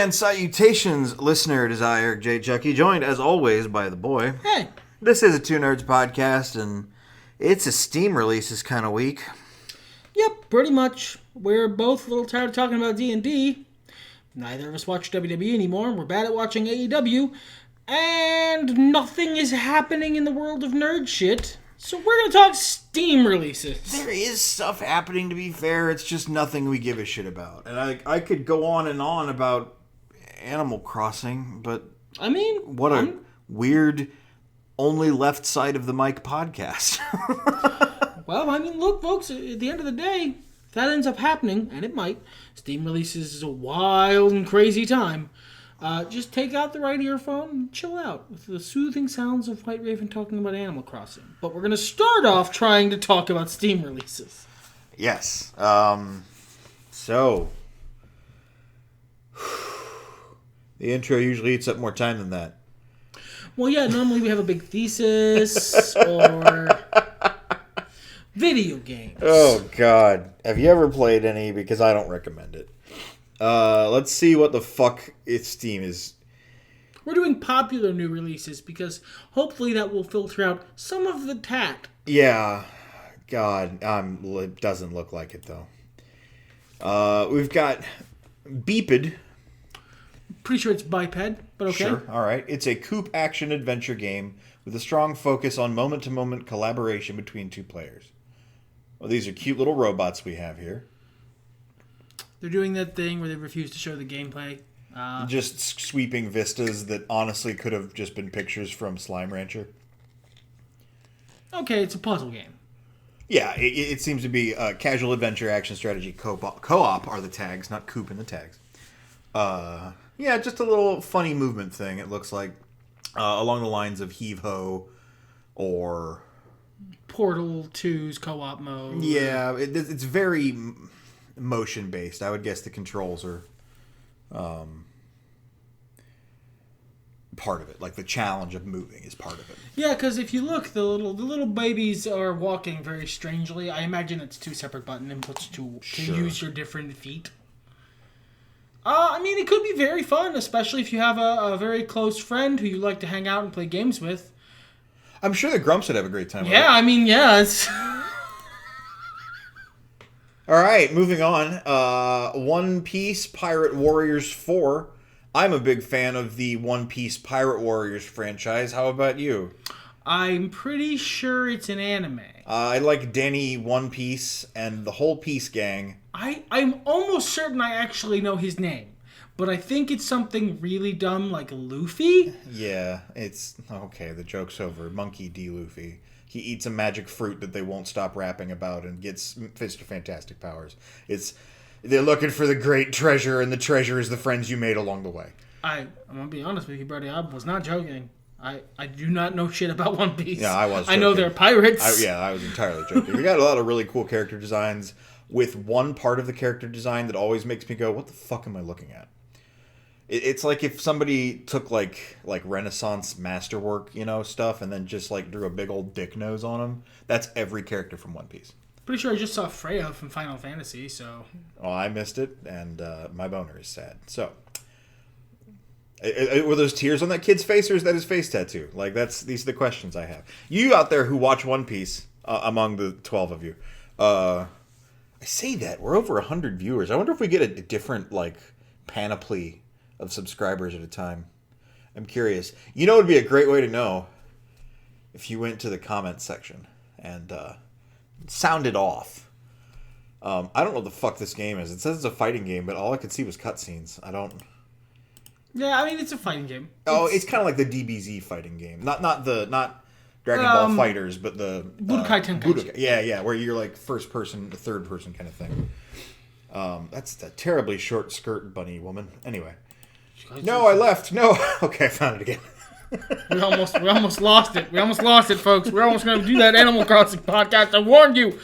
and salutations, listener desire, J. Chucky, joined as always by the boy. Hey. This is a Two Nerds podcast, and it's a Steam releases kind of week. Yep, pretty much. We're both a little tired of talking about D&D. Neither of us watch WWE anymore. We're bad at watching AEW. And nothing is happening in the world of nerd shit. So we're going to talk Steam releases. There is stuff happening, to be fair. It's just nothing we give a shit about. And I could go on and on about Animal Crossing, but... I mean... What a weird, only left side of the mic podcast. Well, I mean, look, folks, at the end of the day, if that ends up happening, and it might, Steam releases is a wild and crazy time. Just take out the right earphone and chill out with the soothing sounds of White Raven talking about Animal Crossing. But we're going to start off trying to talk about Steam releases. Yes. So, the intro usually eats up more time than that. Well, yeah, normally we have a big thesis or video games. Oh, God. Have you ever played any? Because I don't recommend it. Let's see what the fuck Steam is. We're doing popular new releases because hopefully that will filter out some of the tat. Yeah. God. It doesn't look like it, though. We've got Beeped. Pretty sure it's biped, but okay. Sure. All right. It's a coupe action adventure game with a strong focus on moment-to-moment collaboration between two players. Well, these are cute little robots we have here. They're doing that thing where they refuse to show the gameplay. Just sweeping vistas that honestly could have just been pictures from Slime Rancher. Okay, it's a puzzle game. Yeah, it seems to be casual adventure, action, strategy, co-op are the tags, not coupe in the tags. Yeah, just a little funny movement thing, it looks like. Along the lines of Heave-Ho or... Portal 2's co-op mode. Yeah, it's very... motion-based. I would guess the controls are part of it. Like the challenge of moving is part of it. Yeah, because if you look, the little babies are walking very strangely. I imagine it's two separate button inputs to use your different feet. I mean, it could be very fun, especially if you have a very close friend who you like to hang out and play games with. I'm sure the Grumps would have a great time with it. Yeah, I mean, yeah, it's... All right, moving on. One Piece Pirate Warriors 4. I'm a big fan of the One Piece Pirate Warriors franchise. How about you? I'm pretty sure it's an anime. I like Danny One Piece and the whole Piece gang. I'm almost certain I actually know his name, but I think it's something really dumb like Luffy. Yeah, it's... Okay, the joke's over. Monkey D. Luffy. He eats a magic fruit that they won't stop rapping about and gets Mr. Fantastic powers. They're looking for the great treasure, and the treasure is the friends you made along the way. I'm going to be honest with you, buddy. I was not joking. I do not know shit about One Piece. Yeah, I was joking. I know they're pirates. I was entirely joking. We got a lot of really cool character designs with one part of the character design that always makes me go, what the fuck am I looking at? It's like if somebody took like Renaissance masterwork, stuff, and then just like drew a big old dick nose on them. That's every character from One Piece. Pretty sure I just saw Freya from Final Fantasy, so... Oh, I missed it, and my boner is sad. So, were those tears on that kid's face, or is that his face tattoo? Like, these are the questions I have. You out there who watch One Piece, among the 12 of you, I say that, we're over 100 viewers. I wonder if we get a different, panoply of subscribers at a time. I'm curious. It would be a great way to know if you went to the comments section and sounded off. I don't know what the fuck this game is. It says it's a fighting game, but all I could see was cutscenes. Yeah, I mean, it's a fighting game. It's kind of like the DBZ fighting game. Not Dragon Ball Fighters, but the... Budokai Tenkaichi. Yeah, where you're first person, third person kind of thing. That's a terribly short skirt bunny woman. Anyway. No, I left. No. Okay, I found it again. We almost lost it. We almost lost it, folks. We're almost going to do that Animal Crossing podcast. I warned you.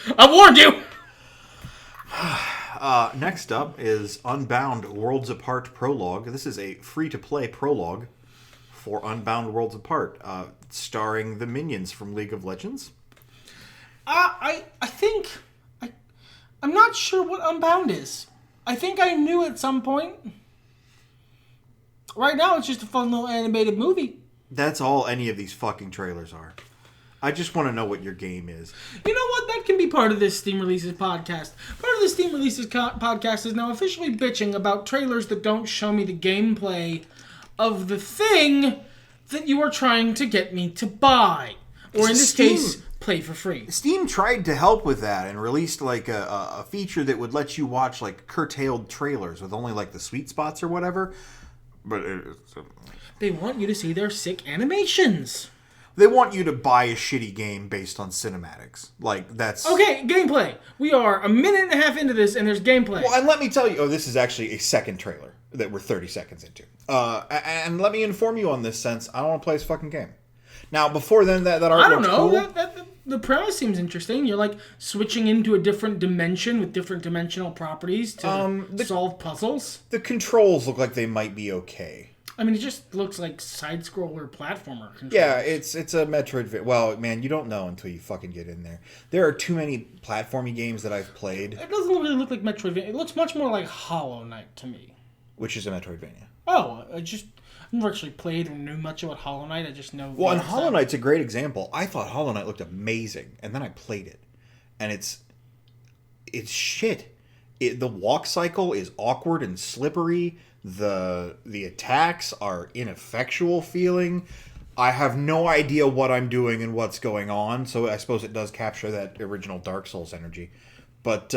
Next up is Unbound Worlds Apart Prologue. This is a free-to-play prologue for Unbound Worlds Apart, starring the minions from League of Legends. I think... I'm not sure what Unbound is. I think I knew at some point... Right now, it's just a fun little animated movie. That's all any of these fucking trailers are. I just want to know what your game is. You know what? That can be part of this Steam Releases podcast. Part of the Steam Releases podcast is now officially bitching about trailers that don't show me the gameplay of the thing that you are trying to get me to buy. Or in this case, play for free. Steam tried to help with that and released like a feature that would let you watch like curtailed trailers with only like the sweet spots or whatever. But they want you to see their sick animations. They want you to buy a shitty game based on cinematics. Like, that's... Okay, gameplay. We are a minute and a half into this, and there's gameplay. Well, and let me tell you... Oh, this is actually a second trailer that we're 30 seconds into. And let me inform you on this sense. I don't want to play this fucking game. Now, before then, that art I don't know. Cool. The premise seems interesting. You're, like, switching into a different dimension with different dimensional properties to solve puzzles. The controls look like they might be okay. I mean, it just looks like side-scroller platformer controls. Yeah, it's a Metroid... Well, man, you don't know until you fucking get in there. There are too many platformy games that I've played. It doesn't really look like Metroidvania. It looks much more like Hollow Knight to me. Which is a Metroidvania. Oh, I've never actually played or knew much about Hollow Knight. I just know... Well, and Hollow Knight's a great example. I thought Hollow Knight looked amazing, and then I played it. And it's shit. The walk cycle is awkward and slippery. The attacks are ineffectual feeling. I have no idea what I'm doing and what's going on, so I suppose it does capture that original Dark Souls energy. But,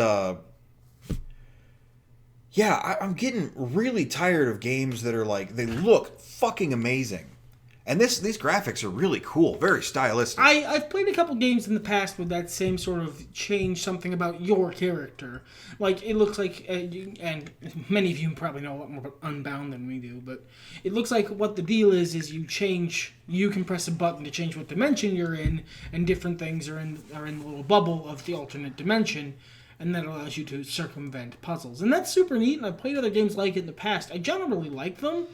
yeah, I'm getting really tired of games that are like, they look fucking amazing. And these graphics are really cool, very stylistic. I've played a couple games in the past with that same sort of change something about your character. Like, it looks like, and many of you probably know a lot more about Unbound than we do, but it looks like what the deal is you can press a button to change what dimension you're in, and different things are in the little bubble of the alternate dimension, and that allows you to circumvent puzzles. And that's super neat, and I've played other games like it in the past. I generally like them,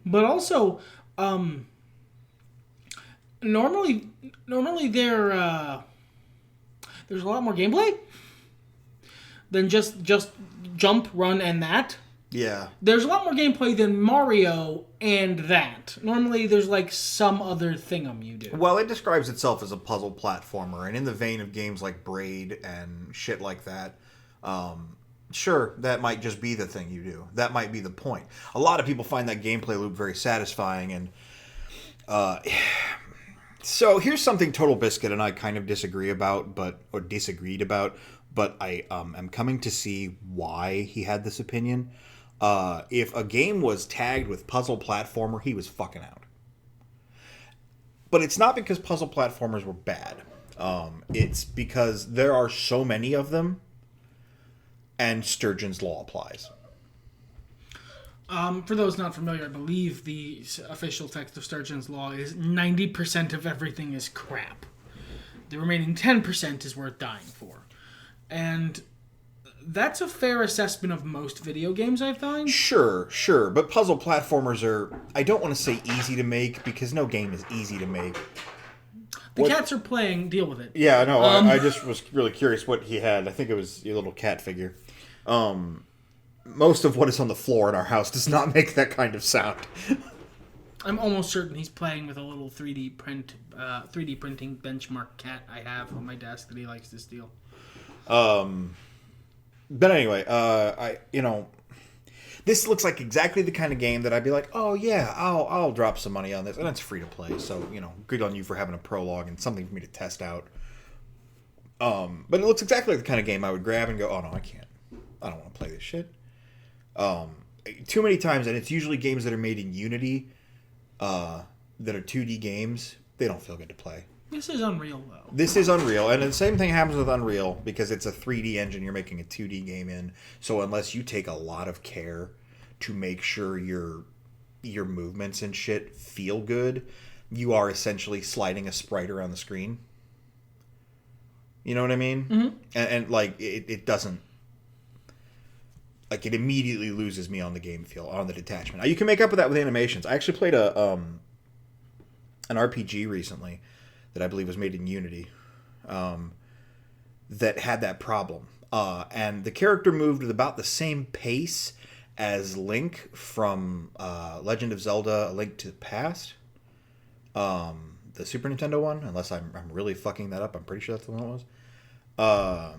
but also... Normally there's a lot more gameplay than just jump, run, and that. Yeah. There's a lot more gameplay than Mario and that. Normally there's like some other thingum you do. Well, it describes itself as a puzzle platformer, and in the vein of games like Braid and shit like that, sure, that might just be the thing you do. That might be the point. A lot of people find that gameplay loop very satisfying, and so here's something Total Biscuit and I kind of disagreed about, but I am coming to see why he had this opinion. If a game was tagged with puzzle platformer, he was fucking out. But it's not because puzzle platformers were bad. It's because there are so many of them, and Sturgeon's Law applies. For those not familiar, I believe the official text of Sturgeon's Law is 90% of everything is crap. The remaining 10% is worth dying for. And that's a fair assessment of most video games, I find. Sure. But puzzle platformers are, I don't want to say easy to make, because no game is easy to make. The cats are playing, deal with it. Yeah, no, I just was really curious what he had. I think it was your little cat figure. Most of what is on the floor in our house does not make that kind of sound. I'm almost certain he's playing with a little 3D printing benchmark cat I have on my desk that he likes to steal. But anyway, this looks like exactly the kind of game that I'd be like, oh yeah, I'll drop some money on this, and it's free to play. So good on you for having a prologue and something for me to test out. But it looks exactly like the kind of game I would grab and go, oh no, I can't. I don't want to play this shit. Too many times, and it's usually games that are made in Unity, that are 2D games. They don't feel good to play. This is Unreal, though. This is Unreal, and the same thing happens with Unreal, because it's a 3D engine you're making a 2D game in, so unless you take a lot of care to make sure your movements and shit feel good, you are essentially sliding a sprite around the screen. You know what I mean? Mm-hmm. And like, it doesn't... Like, it immediately loses me on the game feel, on the detachment. Now, you can make up with that with animations. I actually played an RPG recently that I believe was made in Unity that had that problem. And the character moved with about the same pace as Link from Legend of Zelda: A Link to the Past, the Super Nintendo one. Unless I'm really fucking that up, I'm pretty sure that's the one it was.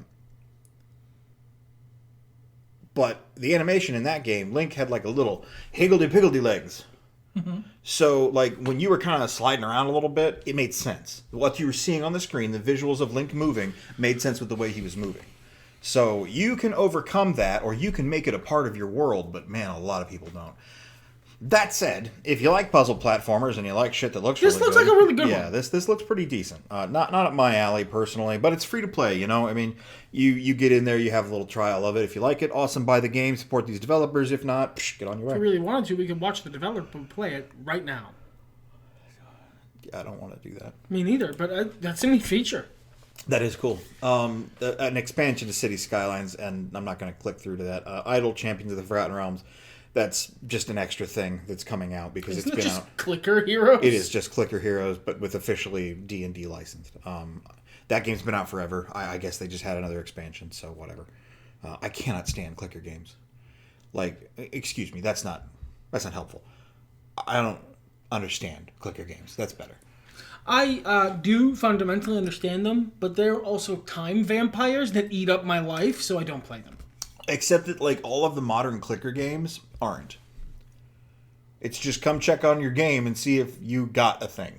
But the animation in that game, Link had like a little higgledy-piggledy legs. Mm-hmm. So, like, when you were kind of sliding around a little bit, it made sense. What you were seeing on the screen, the visuals of Link moving, made sense with the way he was moving. So, you can overcome that, or you can make it a part of your world, but man, a lot of people don't. That said, if you like puzzle platformers and you like shit that looks really good... This looks like a really good one. Yeah, this looks pretty decent. Not up my alley, personally, but it's free to play, you know? I mean, you get in there, you have a little trial of it. If you like it, awesome, buy the game, support these developers. If not, get on your way. If we really wanted to, we could watch the developer play it right now. Yeah, I don't want to do that. Me neither, but that's a neat feature. That is cool. An expansion to City Skylines, and I'm not going to click through to that. Idle Champions of the Forgotten Realms. That's just an extra thing that's coming out because Isn't it's been just out. Clicker Heroes? It is just Clicker Heroes, but with officially D&D licensed. That game's been out forever. I guess they just had another expansion, so whatever. I cannot stand clicker games. Like, excuse me, that's not helpful. I don't understand clicker games. That's better. I do fundamentally understand them, but they're also time vampires that eat up my life, so I don't play them. Except that, like, all of the modern clicker games aren't. It's just come check on your game and see if you got a thing.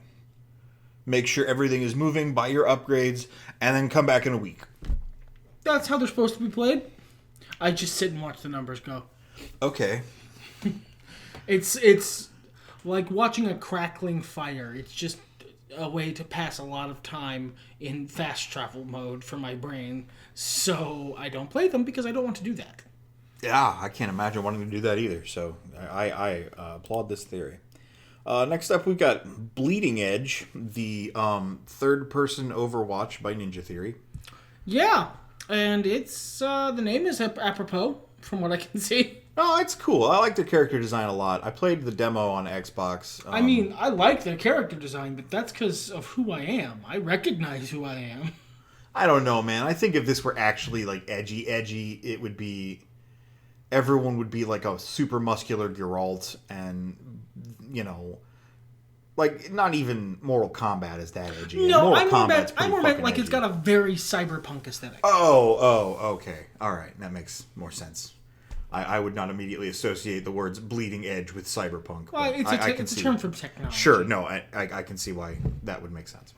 Make sure everything is moving, buy your upgrades, and then come back in a week. That's how they're supposed to be played. I just sit and watch the numbers go. Okay. It's like watching a crackling fire. It's just a way to pass a lot of time in fast travel mode for my brain. So I don't play them because I don't want to do that. Yeah, I can't imagine wanting to do that either. So I applaud this theory. Next up, we've got Bleeding Edge, the third-person Overwatch by Ninja Theory. Yeah, and it's the name is apropos from what I can see. Oh, it's cool. I like their character design a lot. I played the demo on Xbox. I mean, I like their character design, but that's because of who I am. I recognize who I am. I don't know, man. I think if this were actually, like, edgy, it would be... Everyone would be like a super muscular Geralt, and, you know... Like, not even Mortal Kombat is that edgy. No, I'm more meant like it's got a very cyberpunk aesthetic. Oh, okay. All right, that makes more sense. I would not immediately associate the words bleeding edge with cyberpunk. Well, it's a term from technology. Sure, no, I can see why that would make sense.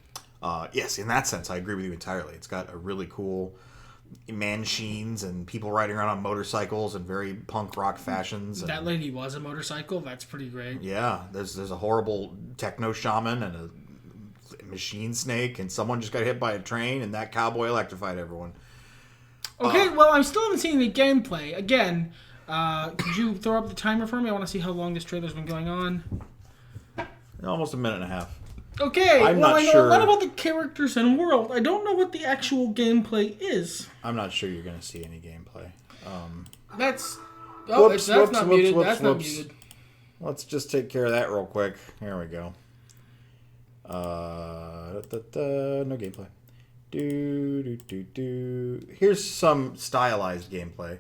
Yes, in that sense, I agree with you entirely. It's got a really cool machines and people riding around on motorcycles in very punk rock fashions. That lady was a motorcycle. That's pretty great. Yeah, there's a horrible techno shaman and a machine snake, and someone just got hit by a train, and that cowboy electrified everyone. Okay, well, I still haven't seen any gameplay. Again, could you throw up the timer for me? I want to see how long this trailer's been going on. Almost a minute and a half. Okay, I know a lot about the characters and world. I don't know what the actual gameplay is. I'm not sure you're going to see any gameplay. That's not muted. Let's just take care of that real quick. Here we go. No gameplay. Here's some stylized gameplay.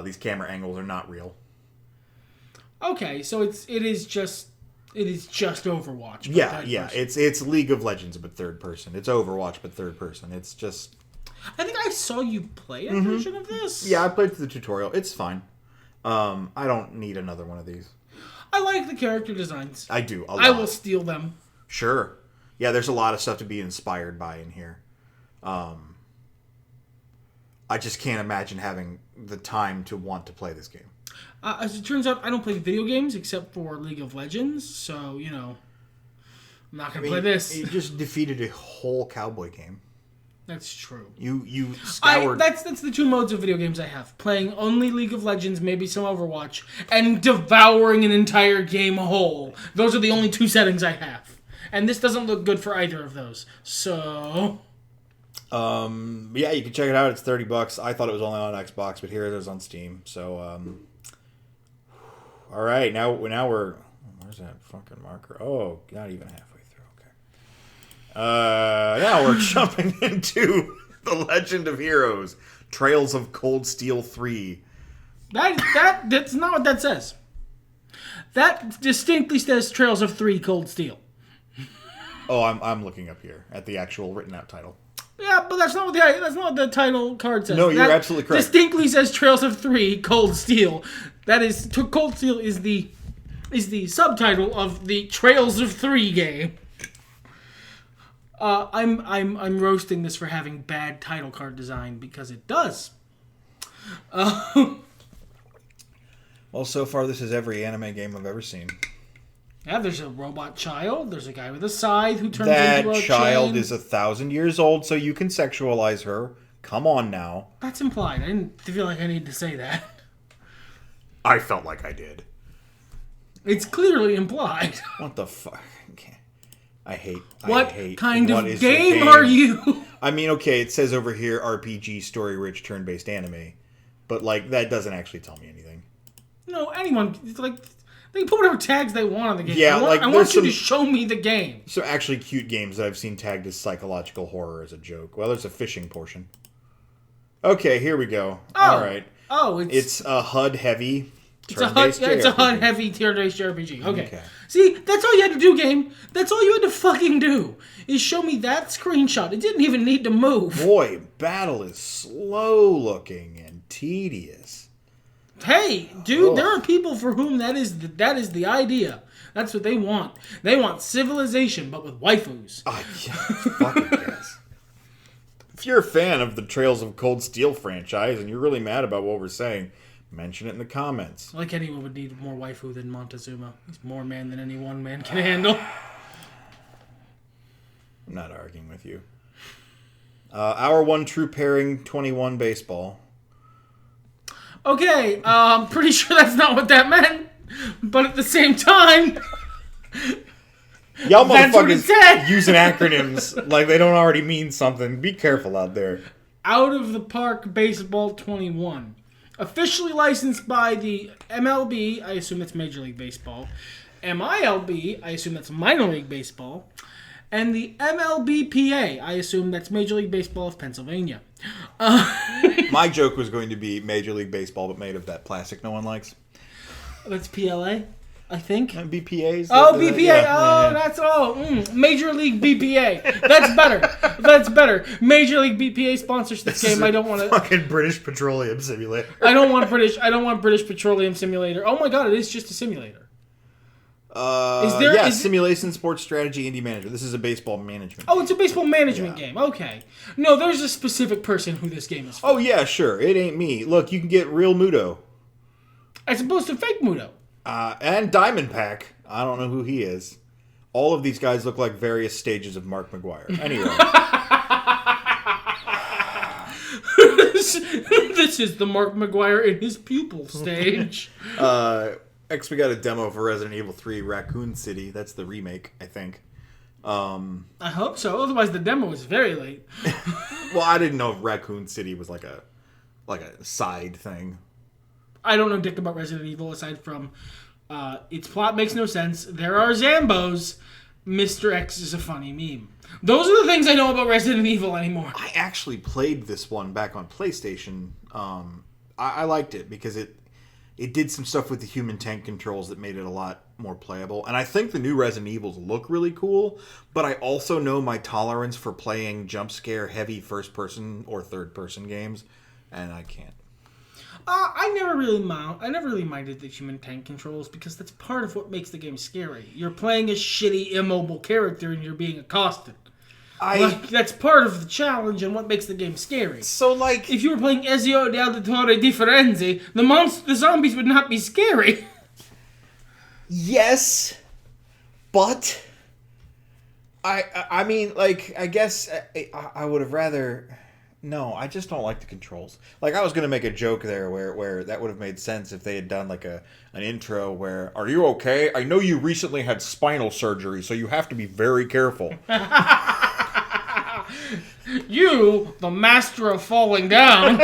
These camera angles are not real. Okay, so it is just Overwatch. Yeah. It's League of Legends but third person. It's Overwatch but third person. It's just. I think I saw you play a version of this. Yeah, I played through the tutorial. It's fine. I don't need another one of these. I like the character designs. I do. A lot. I will steal them. Sure. Yeah, there's a lot of stuff to be inspired by in here. I just can't imagine having the time to want to play this game. As it turns out, I don't play video games except for League of Legends, so, you know, I'm not going to play this. You just defeated a whole cowboy game. That's true. You scoured... That's the two modes of video games I have. Playing only League of Legends, maybe some Overwatch, and devouring an entire game whole. Those are the only two settings I have. And this doesn't look good for either of those. So... yeah, you can check it out. It's $30. I thought it was only on Xbox, but here it is on Steam. So, all right, now we're... Where's that fucking marker? Oh, not even halfway through. Okay. Now we're jumping into The Legend of Heroes, Trails of Cold Steel 3. That's not what that says. That distinctly says Trails of 3 Cold Steel. Oh, I'm looking up here at the actual written out title. Yeah, but that's not what the title card says. No, you're absolutely correct. Distinctly says Trails of 3 Cold Steel. That is, Cold Steel is the subtitle of the Trails of 3 game. I'm roasting this for having bad title card design because it does. Well, so far this is every anime game I've ever seen. Yeah, there's a robot child. There's a guy with a scythe who turns into a That child chain. is 1,000 years old, so you can sexualize her. Come on now. That's implied. I didn't feel like I needed to say that. I felt like I did. It's clearly implied. What the fuck? I hate. What I hate. kind What of is the game are you? I mean, okay, it says over here RPG story-rich turn-based anime, but like that doesn't actually tell me anything. No, anyone. It's like they can put whatever tags they want on the game. Yeah, I want you to show me the game. Some actually cute games that I've seen tagged as psychological horror as a joke. Well, there's a fishing portion. Okay, here we go. All right. Oh, it's a HUD heavy. It's a HUD heavy tier-based RPG. Okay. See, that's all you had to do, game. That's all you had to fucking do. Is show me that screenshot. It didn't even need to move. Boy, battle is slow looking and tedious. Hey, dude, there are people for whom that is the idea. That's what they want. They want civilization, but with waifus. Yeah, fucking guess. If you're a fan of the Trails of Cold Steel franchise and you're really mad about what we're saying, mention it in the comments. Like anyone would need more waifu than Montezuma. He's more man than any one man can handle. I'm not arguing with you. Our one true pairing, 21 baseball. Okay, I'm pretty sure that's not what that meant. But at the same time, y'all that's what it said. motherfuckers using acronyms like they don't already mean something. Be careful out there. Out of the Park Baseball 21. Officially licensed by the MLB, I assume that's Major League Baseball. MILB, I assume that's Minor League Baseball. And the MLBPA, I assume that's Major League Baseball of Pennsylvania. My joke was going to be Major League Baseball, but made of that plastic no one likes. That's PLA, I think. And BPAs. Oh, BPA. That's all. Major League BPA. That's better. That's better. Major League BPA sponsors this game. I don't want to. Fucking British Petroleum Simulator. I don't want British Petroleum Simulator. Oh my god, it is just a simulator. Simulation, sports strategy, indie manager. This is a baseball management. Oh, it's a baseball management game. Okay. No, there's a specific person who this game is for. Oh yeah, sure. It ain't me. Look, you can get real Muto. As opposed to fake Muto. And Diamond Pack. I don't know who he is. All of these guys look like various stages of Mark McGuire. Anyway. This is the Mark McGuire in his pupil stage. Next, we got a demo for Resident Evil 3 Raccoon City. That's the remake, I think. I hope so. Otherwise, the demo is very late. Well, I didn't know if Raccoon City was like a side thing. I don't know dick about Resident Evil aside from its plot makes no sense. There are Zambos. Mr. X is a funny meme. Those are the things I know about Resident Evil anymore. I actually played this one back on PlayStation. I liked it because it did some stuff with the human tank controls that made it a lot more playable. And I think the new Resident Evils look really cool, but I also know my tolerance for playing jump scare heavy first person or third person games, and I can't. I never really minded the human tank controls because that's part of what makes the game scary. You're playing a shitty immobile character and you're being accosted. That's part of the challenge and what makes the game scary. So, like, if you were playing Ezio d'Auditore di Firenze, the zombies would not be scary. Yes, but I mean, like, I guess I would have rather. No, I just don't like the controls. Like, I was going to make a joke there where that would have made sense if they had done, like, an intro where, are you okay? I know you recently had spinal surgery, so you have to be very careful. You, the master of falling down.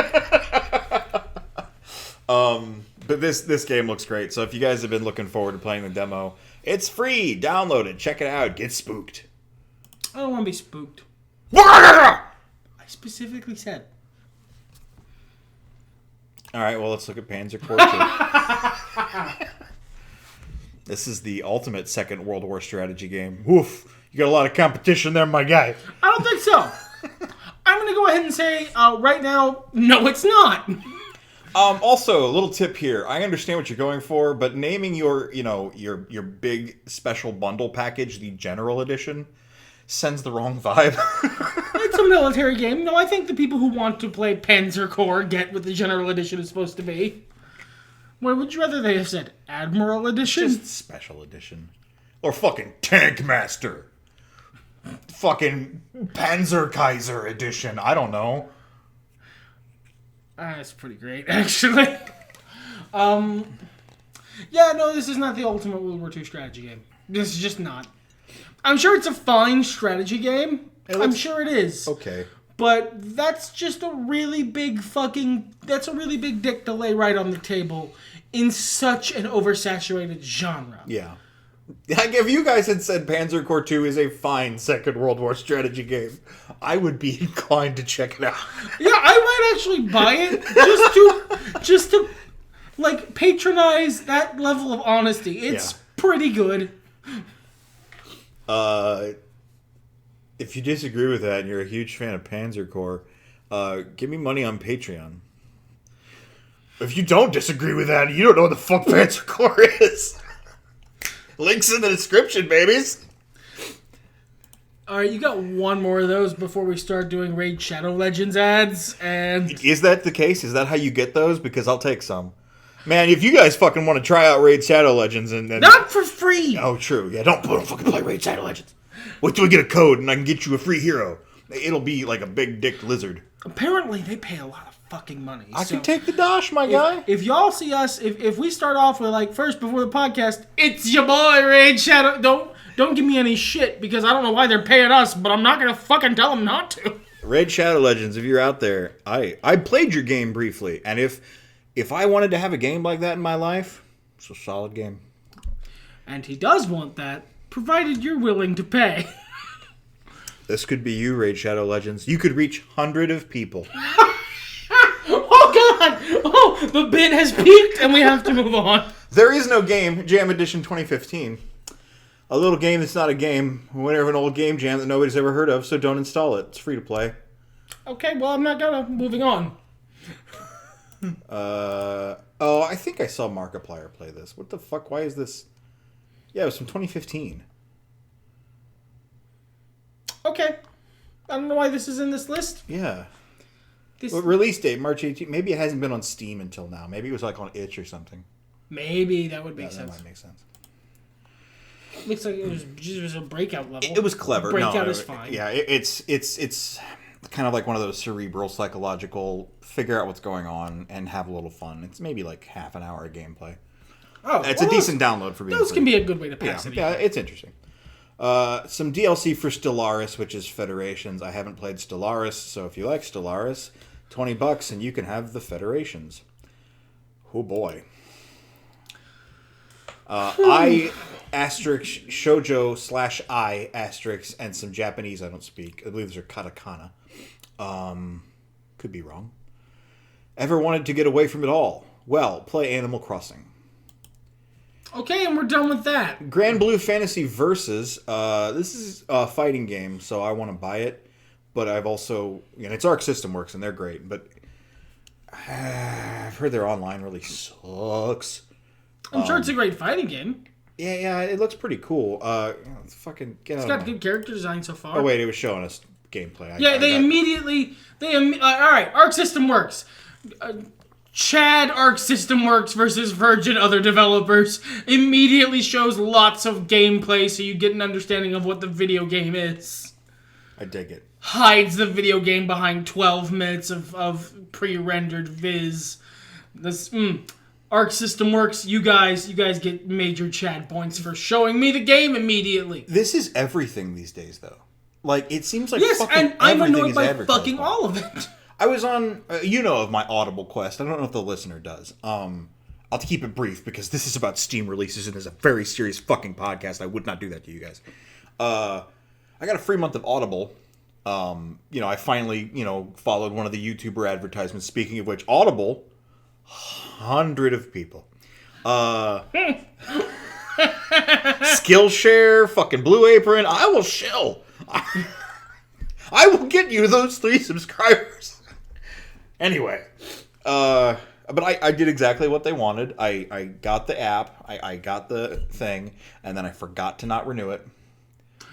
But this game looks great, so if you guys have been looking forward to playing the demo, it's free. Download it. Check it out. Get spooked. I don't want to be spooked. Specifically said. All right, well, let's look at Panzer Corps 2. This is the ultimate Second World War strategy game. Woof. You got a lot of competition there, my guy. I don't think so. I'm going to go ahead and say right now, no, it's not. Also, a little tip here. I understand what you're going for, but naming your big special bundle package the General Edition sends the wrong vibe. It's a military game. No, I think the people who want to play Panzer Corps get what the General Edition is supposed to be. What would you rather they have said? Admiral Edition? Just Special Edition. Or fucking Tank Master. Fucking Panzer Kaiser Edition. I don't know. That's pretty great, actually. Yeah, no, this is not the ultimate World War II strategy game. This is just not. I'm sure it's a fine strategy game. I'm sure it is. Okay. But that's just a really big that's a really big dick to lay right on the table in such an oversaturated genre. Yeah. Like, if you guys had said Panzer Corps 2 is a fine Second World War strategy game, I would be inclined to check it out. Yeah, I might actually buy it just to like patronize that level of honesty. It's pretty good. If you disagree with that and you're a huge fan of Panzer Corps, give me money on Patreon. If you don't disagree with that, you don't know what the fuck Panzer Corps is. Links in the description, babies. All right, you got one more of those before we start doing Raid Shadow Legends ads. And is that the case? Is that how you get those? Because I'll take some. Man, if you guys fucking want to try out Raid Shadow Legends and not for free. Oh, true. Yeah, don't fucking play Raid Shadow Legends. Wait till we get a code and I can get you a free hero. It'll be like a big dick lizard. Apparently, they pay a lot of fucking money. I can take the dosh, my guy. If y'all see us, if we start off with like first before the podcast, it's your boy Raid Shadow. Don't give me any shit because I don't know why they're paying us, but I'm not gonna fucking tell them not to. Raid Shadow Legends, if you're out there, I played your game briefly, and if I wanted to have a game like that in my life, it's a solid game. And he does want that, provided you're willing to pay. This could be you, Raid Shadow Legends. You could reach hundreds of people. Oh, God! Oh, the bid has peaked, and we have to move on. There is no game, Jam Edition 2015. A little game that's not a game. Winner of an old game jam that nobody's ever heard of, so don't install it. It's free to play. Okay, well, I'm not gonna. Moving on. I think I saw Markiplier play this. What the fuck? Why is this? Yeah, it was from 2015. Okay. I don't know why this is in this list. Yeah. Well, release date, March 18th. Maybe it hasn't been on Steam until now. Maybe it was like on itch or something. Maybe that would make sense. That might make sense. Looks like it was a breakout level. It was clever. Breakout is fine. Yeah, it's kind of like one of those cerebral, psychological, figure out what's going on and have a little fun. It's maybe like half an hour of gameplay. Oh, it's a decent download for being those free. Can be a good way to pass it. Yeah, it's interesting. Some DLC for Stellaris, which is Federations. I haven't played Stellaris, so if you like Stellaris, $20 and you can have the Federations. Oh boy. I asterisk shoujo / I asterisk and some Japanese I don't speak. I believe those are katakana. Could be wrong. Ever wanted to get away from it all? Well, play Animal Crossing. Okay, and we're done with that. Grand Blue Fantasy Versus. This is a fighting game, so I want to buy it. But I've also... it's Arc System Works, and they're great. But I've heard their online really sucks. I'm sure it's a great fighting game. Yeah, it looks pretty cool. Fucking get It's out got of good character design so far. Oh, wait, it was showing us gameplay. All right, Arc System Works. Chad Arc System Works versus Virgin other developers immediately shows lots of gameplay so you get an understanding of what the video game is. I dig it. Hides the video game behind 12 minutes of pre-rendered viz. This Arc System Works, you guys get major Chad points for showing me the game immediately. This is everything these days, though. Like, it seems like yes, fucking and I'm everything annoyed is by advertised. fucking all of it. I was on, of my Audible quest. I don't know if the listener does. I'll keep it brief because this is about Steam releases and there's a very serious fucking podcast. I would not do that to you guys. I got a free month of Audible. I finally, followed one of the YouTuber advertisements. Speaking of which, Audible, 100 of people. Skillshare, fucking Blue Apron. I will shill. I will get you those 3 subscribers. Anyway, but I did exactly what they wanted. I got the app, I got the thing, and then I forgot to not renew it.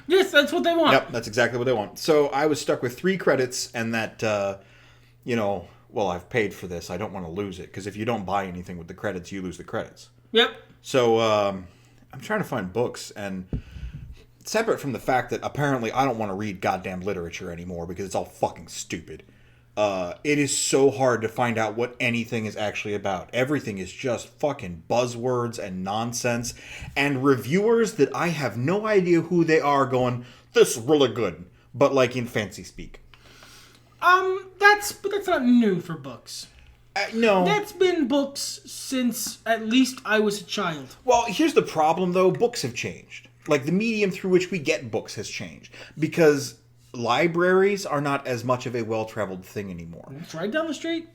Yes, that's what they want. Yep, that's exactly what they want. So I was stuck with 3 credits, and that, well, I've paid for this. I don't want to lose it, because if you don't buy anything with the credits, you lose the credits. Yep. So I'm trying to find books, and separate from the fact that apparently I don't want to read goddamn literature anymore because it's all fucking stupid. It is so hard to find out what anything is actually about. Everything is just fucking buzzwords and nonsense, and reviewers that I have no idea who they are going, this is really good, but like in fancy speak. That's not new for books. No. That's been books since at least I was a child. Well, here's the problem, though. Books have changed. Like, the medium through which we get books has changed. Because libraries are not as much of a well-traveled thing anymore. It's right down the street.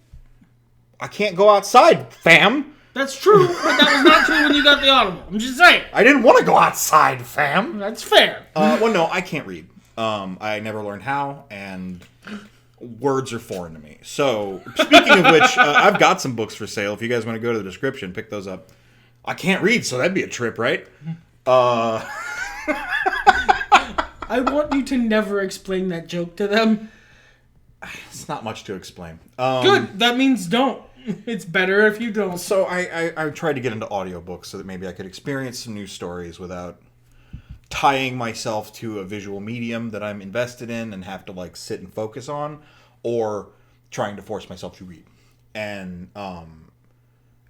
I can't go outside, fam. That's true, but that was not true when you got the Audible. I'm just saying. I didn't want to go outside, fam. That's fair. Well, no, I can't read. I never learned how, and words are foreign to me. So, speaking of which, I've got some books for sale. If you guys want to go to the description, pick those up. I can't read, so that'd be a trip, right? I want you to never explain that joke to them. It's not much to explain. Good. That means don't. It's better if you don't. So I tried to get into audiobooks so that maybe I could experience some new stories without tying myself to a visual medium that I'm invested in and have to like sit and focus on, or trying to force myself to read. And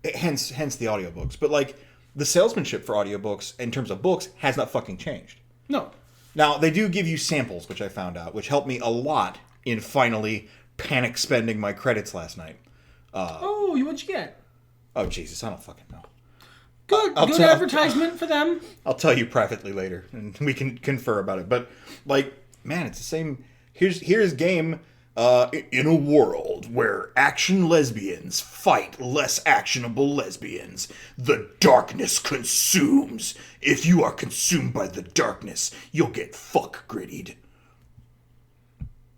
hence the audiobooks. But like the salesmanship for audiobooks in terms of books has not fucking changed. No. Now they do give you samples, which I found out, which helped me a lot in finally panic spending my credits last night. What'd you get? Oh Jesus, I don't fucking know. Good advertisement for them. I'll tell you privately later, and we can confer about it. But, like, man, it's the same. Here's game. In a world where action lesbians fight less actionable lesbians, the darkness consumes. If you are consumed by the darkness, you'll get fuck grittied.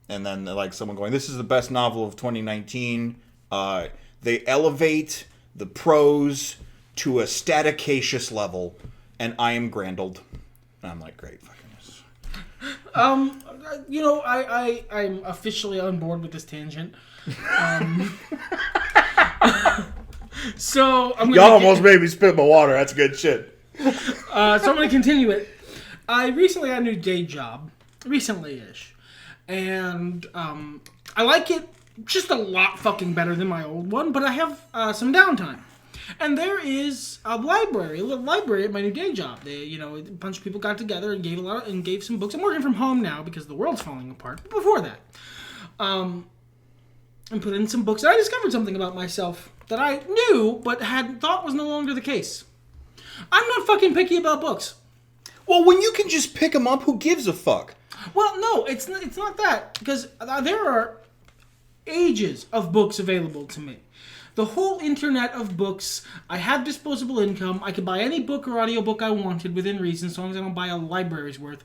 And then, like, someone going, this is the best novel of 2019. They elevate the prose to a staticacious level, and I am grandled. And I'm like, great, fucking yes. I'm officially on board with this tangent. So I'm gonna Y'all almost made me spit my water. That's good shit. So I'm going to continue it. I recently got a new day job, recently-ish, and I like it just a lot fucking better than my old one, but I have some downtime. And there is a little library at my new day job. A bunch of people got together and gave some books. I'm working from home now because the world's falling apart. But before that, and put in some books. And I discovered something about myself that I knew but had thought was no longer the case. I'm not fucking picky about books. Well, when you can just pick them up, who gives a fuck? Well, no, it's not that, because there are ages of books available to me. The whole internet of books. I have disposable income. I could buy any book or audiobook I wanted within reason, as long as I don't buy a library's worth.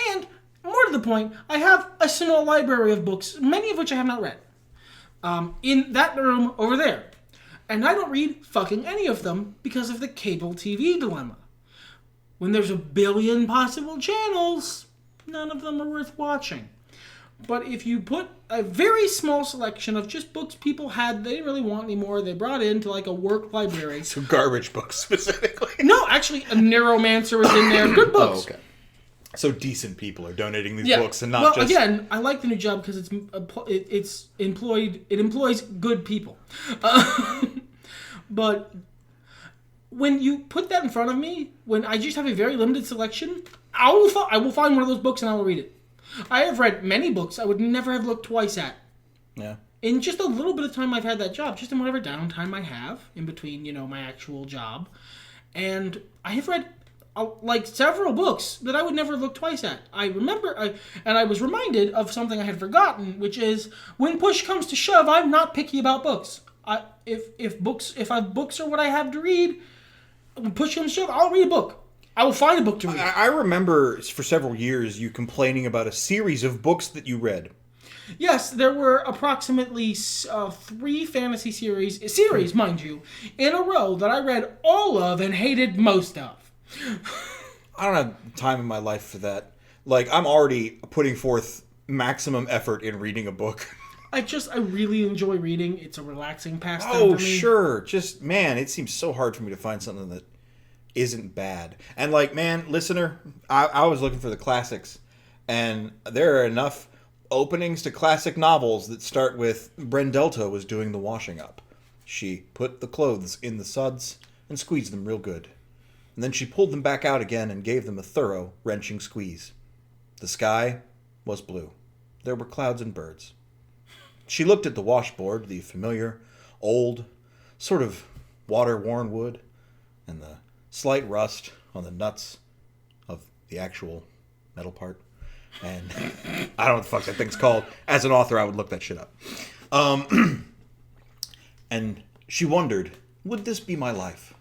And, more to the point, I have a small library of books, many of which I have not read, in that room over there. And I don't read fucking any of them because of the cable TV dilemma. When there's a billion possible channels, none of them are worth watching. But if you put a very small selection of just books people had, they didn't really want anymore, they brought into like a work library. So garbage books specifically? No, actually, a Neuromancer was in there. Good books. Oh, okay. So decent people are donating these books and not just... Well, again, I like the new job because it employs good people. But when you put that in front of me, when I just have a very limited selection, I will find one of those books and I will read it. I have read many books I would never have looked twice at. Yeah. In just a little bit of time I've had that job, just in whatever downtime I have in between, my actual job. And I have read, several books that I would never look twice at. I was reminded of something I had forgotten, which is, when push comes to shove, I'm not picky about books. If books are what I have to read, push on shove, I'll read a book. I will find a book to read. I remember for several years you complaining about a series of books that you read. Yes, there were approximately 3 fantasy series, mind you, in a row that I read all of and hated most of. I don't have time in my life for that. Like, I'm already putting forth maximum effort in reading a book. I really enjoy reading. It's a relaxing pastime for me. Oh, sure. Just, man, it seems so hard for me to find something that isn't bad. And, like, man, listener, I was looking for the classics. And there are enough openings to classic novels that start with Brendalita was doing the washing up. She put the clothes in the suds and squeezed them real good. And then she pulled them back out again and gave them a thorough, wrenching squeeze. The sky was blue. There were clouds and birds. She looked at the washboard, the familiar, old, sort of water-worn wood, and the slight rust on the nuts of the actual metal part. And I don't know what the fuck that thing's called. As an author, I would look that shit up. And she wondered, would this be my life?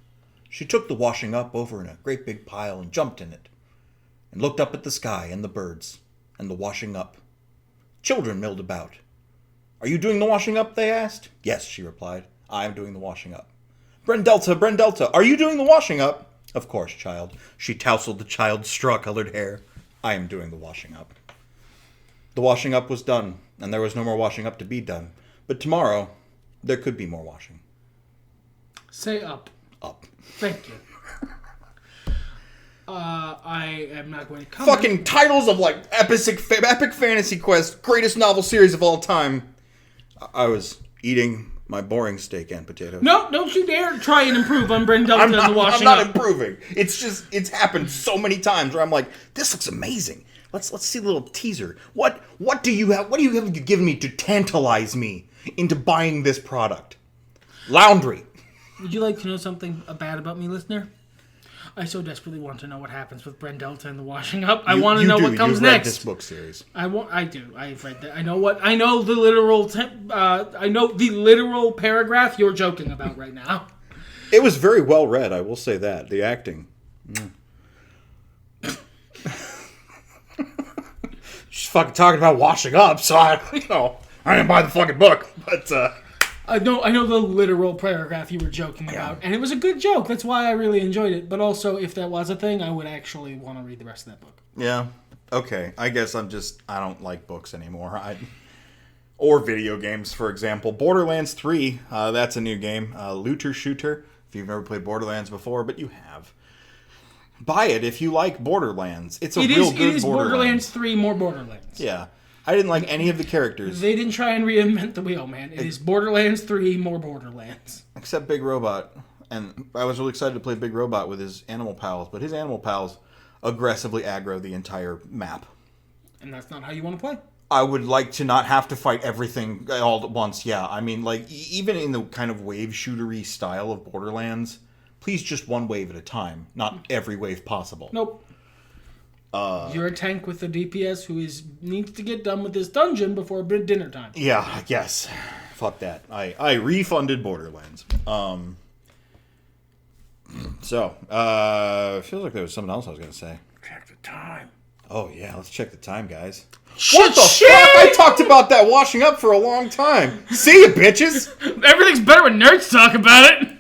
She took the washing up over in a great big pile and jumped in it, and looked up at the sky and the birds and the washing up. Children milled about. Are you doing the washing up, they asked. Yes, she replied. I am doing the washing up. Brendalita, are you doing the washing up? Of course, child. She tousled the child's straw-colored hair. I am doing the washing up. The washing up was done, and there was no more washing up to be done. But tomorrow, there could be more washing. Say up. Up. Thank you. I am not going to comment. Fucking titles of, like, epic fantasy quest, greatest novel series of all time. I was eating my boring steak and potatoes. No, don't you dare try and improve on Brendalita and the washing I'm not up. improving. It's happened so many times where I'm like, this looks amazing. Let's see the little teaser. What do you have to give me to tantalize me into buying this product? Laundry. Would you like to know something bad about me, listener? I so desperately want to know what happens with Brendalita and the washing up. I want to know what comes You've read next. This book series. I do. I've read that. I know the literal. I know the literal paragraph you're joking about right now. It was very well read. I will say that the acting. She's fucking talking about washing up, so I didn't buy the fucking book, but. I know the literal paragraph you were joking about, and it was a good joke. That's why I really enjoyed it. But also, if that was a thing, I would actually want to read the rest of that book. Yeah. Okay. I guess I don't like books anymore. Or video games, for example. Borderlands 3, that's a new game. Looter shooter, if you've never played Borderlands before, but you have. Buy it if you like Borderlands. It's a real good Borderlands. It is Borderlands 3 more Borderlands. Yeah. I didn't like any of the characters. They didn't try and reinvent the wheel, man. It is Borderlands 3 more Borderlands. Except Big Robot. And I was really excited to play Big Robot with his animal pals, but his animal pals aggressively aggro the entire map. And that's not how you want to play. I would like to not have to fight everything all at once, yeah. I mean, like, even in the kind of wave shootery style of Borderlands, please just one wave at a time, not every wave possible. Nope. You're a tank with a DPS who needs to get done with this dungeon before dinner time. Yeah, I guess. Fuck that. I refunded Borderlands. So, feels like there was something else I was going to say. Check the time. Oh, yeah, let's check the time, guys. Shit, what the fuck? I talked about that washing up for a long time. See you, bitches. Everything's better when nerds talk about it.